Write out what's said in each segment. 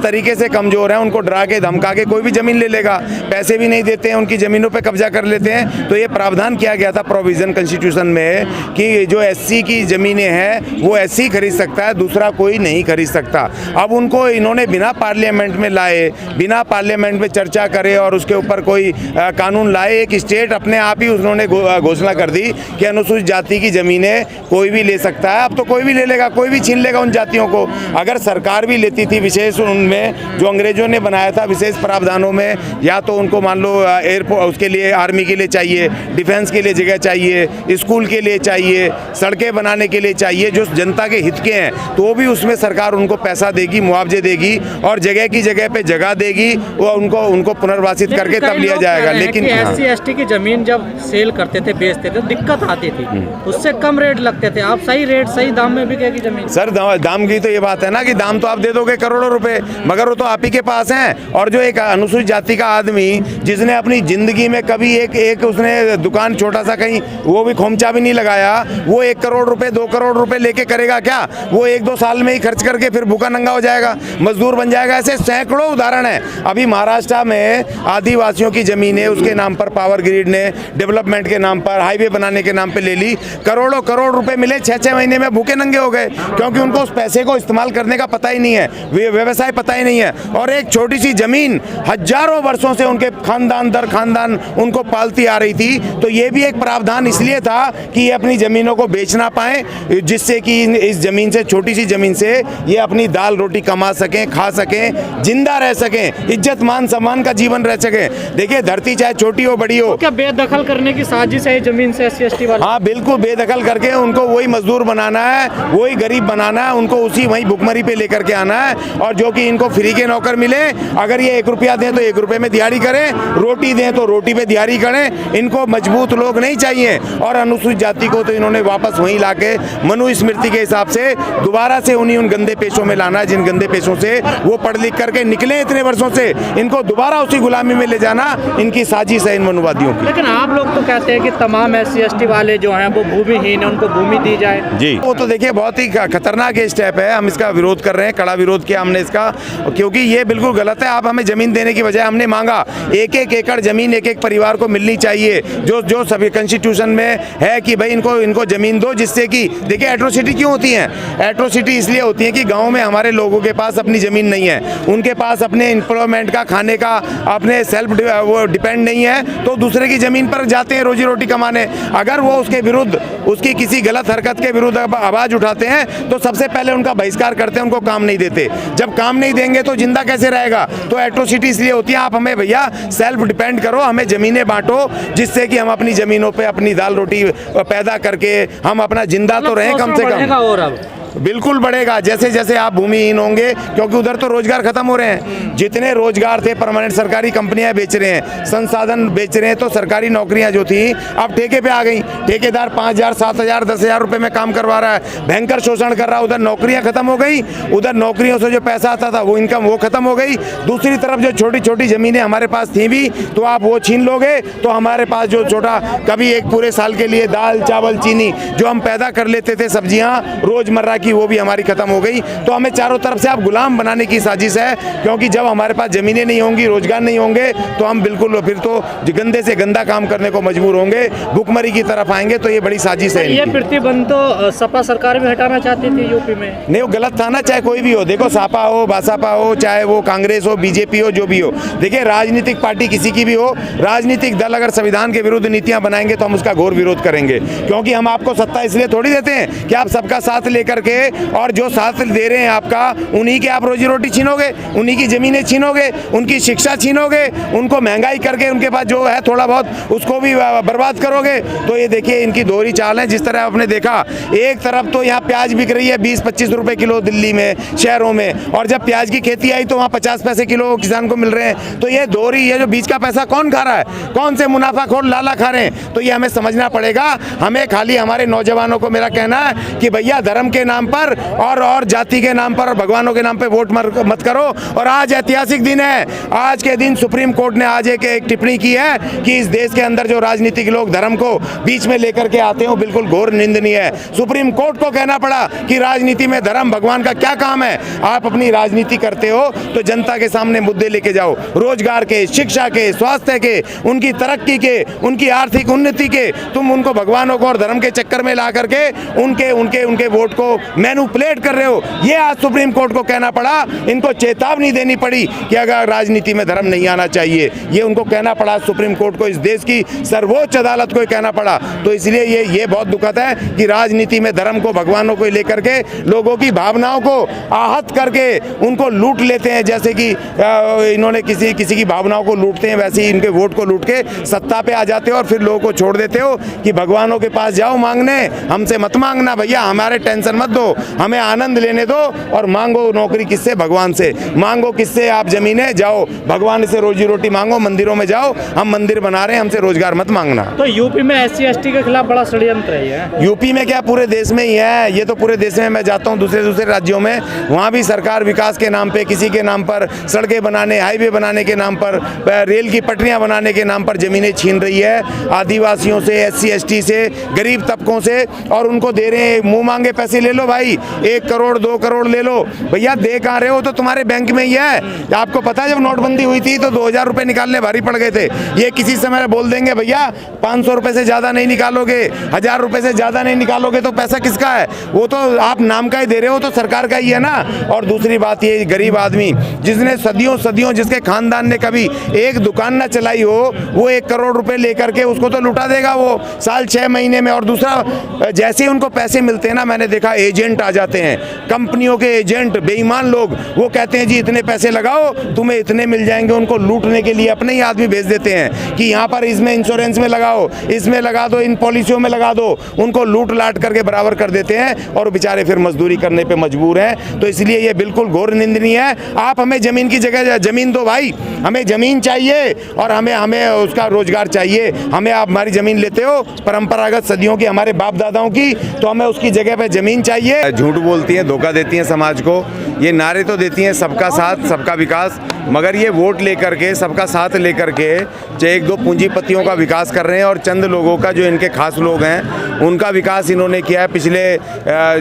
तरीके से कमजोर हैं, उनको डरा के धमका के कोई भी जमीन ले लेगा, पैसे भी नहीं देते हैं, उनकी जमीनों पे कब्जा कर लेते हैं। तो ये प्रावधान किया गया था प्रोविजन कॉन्स्टिट्यूशन में कि जो एससी की ज़मीनें हैं वो एससी खरीद सकता है, दूसरा कोई नहीं खरीद सकता। अब उनको इन्होंने बिना पार्लियामेंट में लाए, बिना पार्लियामेंट में चर्चा करे और उसके ऊपर कोई कानून लाए, एक स्टेट अपने आप ही उन्होंने घोषणा कर दी कि अनुसूचित जाति की ज़मीनें कोई भी ले सकता है। अब तो कोई भी ले लेगा, कोई भी छीन लेगा उन जातियों को। अगर सरकार भी लेती थी विशेष उनमें जो अंग्रेजों ने बनाया था विशेष प्रावधानों में, या तो उनको मान लो एयरपोर्ट उसके लिए आर्मी के लिए चाहिए, डिफेंस के लिए जगह चाहिए, स्कूल के लिए चाहिए, सड़कें बनाने के लिए चाहिए जो जनता के हित के हैं, तो वो भी उसमें सरकार उनको पैसा देगी, मुआवजे देगी और जगह की जगह पे जगह देगी, वो उनको पुनर्वासित करके तब लिया जाएगा। लेकिन एससी एसटी की जमीन जब सेल करते थे, बेचते थे, दिक्कत आती थी, उससे कम रेट लगते थे। आप सही रेट सही दाम में बिकेगी जमीन। सर दाम की तो ये बात है ना कि दाम तो आप दे दोगे करोड़ों रुपए, मगर वो तो आप ही के पास हैं। और जो एक अनुसूचित जाति का आदमी जिसने अपनी जिंदगी में कभी एक उसने दुकान छोटा सा कहीं वो भी खोमचा भी नहीं लगाया, वो 1 करोड़ रुपए 2 करोड़ रुपए लेके करेगा क्या? वो 1-2 साल में ही खर्च करके फिर भूखा नंगा हो जाएगा, मजदूर बन जाएगा। ऐसे सैकड़ों उदाहरण है। अभी महाराष्ट्र में आदिवासियों की जमीनें उसके नाम पर पावर ग्रिड ने डेवलपमेंट के नाम पर, हाईवे बनाने के नाम पर ले ली, करोड़ों करोड़ रुपए मिले, 6-6 महीने में भूखे नंगे हो गए, क्योंकि उनको उस पैसे को इस्तेमाल करने का पता ही नहीं है, व्यवसाय पता ही नहीं है। और एक छोटी सी जमीन हजारों वर्षों से उनके खानदान दर खानदान उनको पालती आ रही थी। तो ये भी एक प्रावधान इसलिए था कि ये अपनी जमीनों को बेच ना पाए, जिससे कि इस जमीन से, छोटी सी जमीन से ये अपनी दाल रोटी कमा सकें, खा सकें, जिंदा रह सकें, इज्जत मान सम्मान का जीवन रह सकें। देखिए धरती चाहे छोटी हो बड़ी हो। क्या बेदखल करने की साजिश है जमीन से एससी एसटी वाले? हाँ बिल्कुल, बेदखल करके उनको वही मजदूर बनाना है, वही गरीब बनाना है, उनको उसी वही भुखमरी पे लेकर के आना है। और जो कि इनको फ्री के नौकर मिले, अगर ये 1 रुपया दें तो 1 रुपये में दिहाड़ी करें, रोटी दें तो रोटी पे दिहाड़ी करें। इनको मजबूत लोग नहीं चाहिए। और अनुसूचित जाति को तो इन्होंने वापस वहीं लाके मनुस्मृति के हिसाब से दोबारा से उन गंदे पेशों में लाना, जिन गंदे पेशों से वो पढ़ लिख करके निकले इतने वर्षों से, इनको दोबारा उसी गुलामी में ले जाना इनकी साजिश है इन मनुवादियों की। लेकिन आप लोग तो कहते हैं कि तमाम एससी एसटी वाले जो हैं वो भूमिहीन है, उनको भूमि दी जाए। जी, वो तो देखिए बहुत ही खतरनाक स्टेप है। हम इसका विरोध कर रहे हैं, कड़ा विरोध किया हमने इसका, क्योंकि ये बिल्कुल गलत है। आप हमें जमीन देने की बजाय हमने मांगा 1-1 एकड़ जमीन एक परिवार को मिलनी चाहिए, जो सभी कॉन्स्टिट्यूशन में है कि भाई इनको जमीन दो, जिससे कि देखिए एट्रोसिटी क्यों होती है? एट्रोसिटी इसलिए होती है कि गांव में हमारे लोगों के पास अपनी जमीन नहीं है, उनके पास अपने एम्प्लॉयमेंट का, खाने का, अपने सेल्फ वो डिपेंड नहीं है, तो दूसरे की जमीन पर जाते हैं रोजी रोटी कमाने। अगर वो उसके विरुद्ध, उसकी किसी गलत हरकत के विरुद्ध आवाज उठाते हैं तो सबसे पहले उनका बहिष्कार करते हैं, उनको काम नहीं देते। जब काम नहीं देंगे तो जिंदा कैसे रहेगा? तो एट्रोसिटी इसलिए होती है। आप हमें भैया सेल्फ डिपेंड करो, हमें जमीनें बांटो, जिससे कि हम अपनी जमीनों पे अपनी दाल रोटी पैदा करके हम अपना जिंदा तो रहें कम से कम। और अब बिल्कुल बढ़ेगा जैसे जैसे आप भूमिहीन होंगे, क्योंकि उधर तो रोजगार खत्म हो रहे हैं। जितने रोजगार थे परमानेंट सरकारी कंपनियां बेच रहे हैं, संसाधन बेच रहे हैं, तो सरकारी नौकरियां जो थी अब ठेके पे आ गई। ठेकेदार 5,000, 7,000, 10,000 रुपए में काम करवा रहा है, भयंकर शोषण कर रहा है। उधर नौकरियां खत्म हो गई, उधर नौकरियों से जो पैसा आता था वो इनकम वो खत्म हो गई। दूसरी तरफ जो छोटी छोटी जमीनें हमारे पास थी भी, तो आप वो छीन लोगे, तो हमारे पास जो छोटा कभी एक पूरे साल के लिए दाल चावल चीनी जो हम पैदा कर लेते थे, सब्जियां रोजमर्रा की, वो भी हमारी खत्म हो गई। तो हमें चारों तरफ से आप गुलाम बनाने की साजिश है, क्योंकि जब हमारे पास जमीनें नहीं होंगी, रोजगार नहीं होंगे, तो हम बिल्कुल फिर तो गंदे से गंदा काम करने को मजबूर होंगे, भुखमरी की तरफ आएंगे। तो ये बड़ी साजिश है। ये प्रतिबंध तो सपा सरकार भी हटाना चाहती थी यूपी में। नहीं, वो गलत था ना, चाहे कोई भी हो। देखो सपा हो, बसपा हो, चाहे वो कांग्रेस हो, बीजेपी हो, जो भी हो। देखिए राजनीतिक पार्टी किसी की भी हो, राजनीतिक दल अगर संविधान के विरुद्ध नीतियां बनाएंगे तो हम उसका घोर विरोध करेंगे, क्योंकि हम आपको सत्ता इसलिए थोड़ी देते हैं कि आप सबका साथ लेकर के, और जो साथ दे रहे हैं आपका, उन्हीं के आप रोजी रोटी छीनोगे, उन्हीं की जमीनें छीनोगे, उनकी शिक्षा छीनोगे, उनको महंगाई करके उनके पास जो है थोड़ा बहुत उसको भी बर्बाद करोगे। तो ये देखिए इनकी दोहरी चाल है। जिस तरह आपने देखा, एक तरफ तो यहाँ प्याज बिक रही है 20-25 रुपए किलो दिल्ली में, शहरों में, और जब प्याज की खेती आई तो वहाँ 50 पैसे किलो किसान को मिल रहे हैं। तो ये दोहरी, ये जो बीच का पैसा कौन खा रहा है? कौन से मुनाफाखोर लाला खा रहे हैं? तो ये हमें समझना पड़ेगा। हमें खाली हमारे नौजवानों को मेरा कहना है कि भैया धर्म के नाम नाम पर और जाति के नाम पर और भगवानों के नाम पे वोट मत करो। और आज ऐतिहासिक दिन है, आज के दिन सुप्रीम कोर्ट ने आज एक टिप्पणी की है कि इस देश के अंदर जो राजनीतिक लोग धर्म को बीच में लेकर के आते हैं वो बिल्कुल घोर निंदनीय है। सुप्रीम कोर्ट को कहना पड़ा कि राजनीति में धर्म भगवान का क्या काम है। आप अपनी राजनीति करते हो तो जनता के सामने मुद्दे लेके जाओ, रोजगार के, शिक्षा के, स्वास्थ्य के, उनकी तरक्की के, उनकी आर्थिक उन्नति के। तुम उनको भगवानों को और धर्म के चक्कर में ला करके उनके वोट को मैनिपुलेट कर रहे हो। ये आज सुप्रीम कोर्ट को कहना पड़ा, इनको चेतावनी देनी पड़ी कि अगर राजनीति में धर्म नहीं आना चाहिए। ये उनको कहना पड़ा सुप्रीम कोर्ट को, इस देश की सर्वोच्च अदालत को कहना पड़ा। तो इसलिए ये बहुत दुखद है कि राजनीति में धर्म को, भगवानों को लेकर के लोगों की भावनाओं को आहत करके उनको लूट लेते हैं। जैसे कि इन्होंने किसी की भावनाओं को लूटते हैं, वैसे ही इनके वोट को लूट के सत्ता पे आ जाते हो और फिर लोगों को छोड़ देते हो कि भगवानों के पास जाओ मांगने, हमसे मत मांगना भैया, हमारे टेंशन मत दो, हमें आनंद लेने दो। और मांगो नौकरी किससे? भगवान से। मांगो किससे? आप जमीनें, जाओ भगवान से रोजी रोटी मांगो, मंदिरों में जाओ, हम मंदिर बना रहे हैं, हमसे रोजगार मत मांगना। तो यूपी में SC/ST के खिलाफ बड़ा षड्यंत्र है। यूपी में क्या, पूरे देश में ही है ये तो। पूरे देश में मैं जाता हूँ दूसरे राज्यों में, वहाँ भी सरकार विकास के नाम पे, किसी के नाम पर सड़कें बनाने, हाईवे बनाने के नाम पर, रेल की पटरियां बनाने के नाम पर जमीनें छीन रही है आदिवासियों से, SC/ST से, गरीब तबकों से, और उनको दे रहे हैं मुंह मांगे पैसे। ले लो भाई, 1 करोड़ 2 करोड़ ले लो भैया, दे कहाँ रहे हो? तो तुम्हारे बैंक में ही है। आपको पता है जब नोटबंदी हुई थी तो 2000 रुपए निकालने भारी पड़ गए थे। ये किसी समय बोल देंगे भैया 500 रुपए से ज्यादा नहीं निकालोगे, 1000 रुपए से ज्यादा नहीं निकालोगे, तो पैसा किसका है? वो तो आप नाम का ही दे रहे हो, तो सरकार का ही है ना। और दूसरी बात ये, गरीब आदमी जिसने सदियों जिसके खानदान ने कभी एक दुकान ना चलाई हो, वो 1 करोड़ रुपए लेकर के उसको तो लुटा देगा वो साल 6 महीने में। और दूसरा, जैसे ही उनको पैसे मिलते हैं ना, मैंने देखा एजेंट आ जाते हैं, कंपनियों के एजेंट, बेईमान लोग, वो कहते हैं जी इतने पैसे लगाओ तुम्हें इतने मिल जाएंगे। उनको लूटने के लिए अपने ही आदमी भेज देते हैं कि यहाँ पर इसमें इंश्योरेंस में लगाओ, इसमें लगा दो, इन पॉलिसियों में लगा दो। उनको लूट लाट करके बराबर कर देते हैं और बेचारे फिर मजदूरी करने पे मजबूर हैं। तो इसलिए ये बिल्कुल घोर निंदनीय है। आप हमें जमीन की जगह जमीन दो भाई, हमें जमीन चाहिए और हमें उसका रोजगार चाहिए। हमें आप हमारी जमीन लेते हो परंपरागत सदियों की, हमारे बाप दादाओं की, तो हमें उसकी जगह पे जमीन चाहिए। झूठ बोलती हैं, धोखा देती हैं समाज को। ये नारे तो देती हैं सबका साथ सबका विकास, मगर ये वोट लेकर के, सबका साथ लेकर के 1-2 पूंजीपतियों का विकास कर रहे हैं और चंद लोगों का, जो इनके खास लोग हैं, उनका विकास इन्होंने किया है। पिछले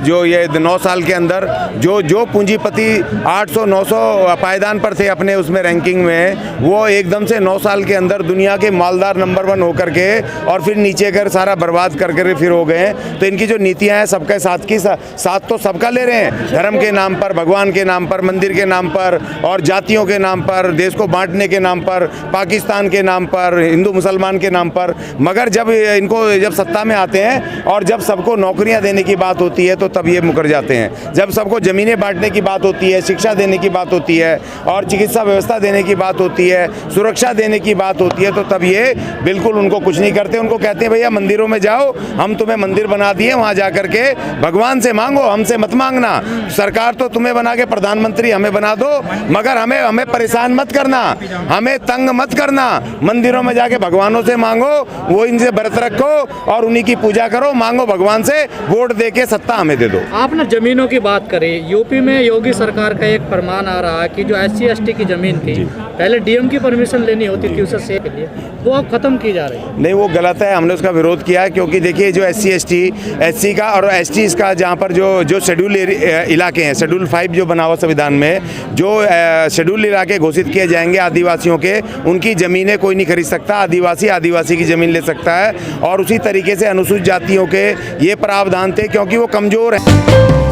जो ये 9 साल के अंदर जो पूंजीपति 800-900 पायदान पर थे अपने उसमें रैंकिंग में, वो एकदम से 9 साल के अंदर दुनिया के मालदार नंबर 1 होकर के और फिर नीचे कर सारा बर्बाद करके फिर हो गए। तो इनकी जो नीतियां हैं सबके साथ की साथ तो सबका ले रहे हैं, धर्म के नाम पर, भगवान के नाम पर, मंदिर के नाम पर और जातियों के नाम पर, देश को बांटने के नाम पर, पाकिस्तान के नाम पर, हिंदू मुसलमान के नाम पर। मगर जब जब सत्ता में आते हैं और जब सबको नौकरियां देने की बात होती है तो तब ये मुकर जाते हैं। जब सबको ज़मीनें बांटने की बात होती है, शिक्षा देने की बात होती है और चिकित्सा व्यवस्था देने की बात होती है, सुरक्षा देने की बात होती है, तो तब ये बिल्कुल उनको कुछ नहीं करते। उनको कहते हैं भैया मंदिरों में जाओ, हम तुम्हें मंदिर बना दिए, वहाँ जा करके भगवान से मांगो, हमसे मत मांगना। सरकार तो तुम्हें बना के प्रधानमंत्री हमें बना दो, मगर हमें परेशान मत करना, हमें तंग मत करना। मंदिरों में जाके भगवानों से मांगो, वो इनसे व्रत रखो और उन्हीं की पूजा करो, मांगो भगवान से, वोट दे के सत्ता हमें दे दो। आपने जमीनों की बात करी, यूपी में योगी सरकार का एक फरमान आ रहा है कि जो SC/ST की जमीन थी, पहले DM की परमिशन लेनी होती थी उसे सेल के लिए, वो अब खत्म की जा रही है। नहीं, वो गलत है, हमने उसका विरोध किया है। क्योंकि देखिए जो SC/ST, SC का और ST का जहाँ पर जो शेड्यूल इलाके हैं, शेड्यूल 5 जो बना हुआ संविधान में, जो शेड्यूल इलाके घोषित किए जाएंगे आदिवासियों के, उनकी ज़मीनें कोई नहीं खरीद सकता। आदिवासी की ज़मीन ले सकता है। और उसी तरीके से अनुसूचित जातियों के ये प्रावधान थे क्योंकि वो कमज़ोर हैं।